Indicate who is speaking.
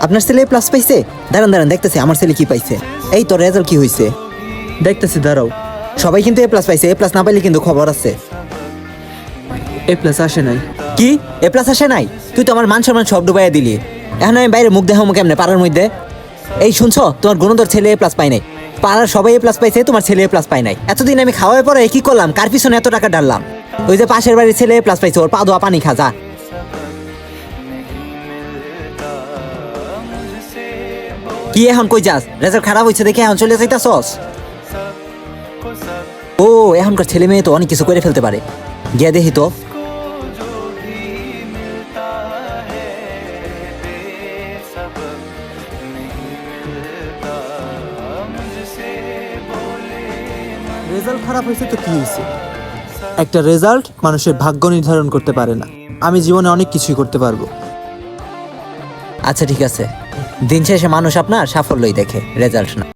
Speaker 1: আপনার ছেলে প্লাস পাইছে? দাঁড়ান দাঁড়ান, দেখতেছি আমার ছেলে কি পাইছে। এই তো রেজাল্ট কি হয়েছে
Speaker 2: দেখতেছি, দাঁড়াও।
Speaker 1: সবাই কিন্তু এ প্লাস পাইছে, এ প্লাস না পাইলে কিন্তু খবর আছে।
Speaker 2: এ প্লাস আসে নাই।
Speaker 1: কি এ প্লাস আসে নাই? তুই তো আমার মান সম্মান সব ডুবাইয়া দিলি। এখন আমি বাইরে মুখ দেখাবো কেমনে পাড়ার মধ্যে? এই শুনছো, তোমার গুণধর ছেলে এ প্লাস পাই নাই, পাড়ার সবাই এ প্লাস পাইছে, তোমার ছেলে এ প্লাস পাই নাই। এতদিন আমি খাওয়ার পরে কি করলাম, কার পিছনে এত টাকা ডাললাম? ওই যে পাশের বাড়ির ছেলে এ প্লাস পাইছে, ওর পা ধোয়া পানি খা যা। কি এখন কই যাস? রেজাল্ট খারাপ হয়েছে দেখে এখন চলে যাইতাছস? ও এখনকার ছেলে মেয়ে তো অনেক কিছু করে ফেলতে পারে, গিয়া দেখি তো।
Speaker 2: রেজাল্ট খারাপ হয়েছে তো কি হয়েছে? একটা রেজাল্ট মানুষের ভাগ্য নির্ধারণ করতে পারে না। আমি জীবনে অনেক কিছুই করতে পারবো।
Speaker 1: আচ্ছা ঠিক আছে, দিন শেষে মানুষ আপনার সাফল্যই দেখে, রেজাল্ট না।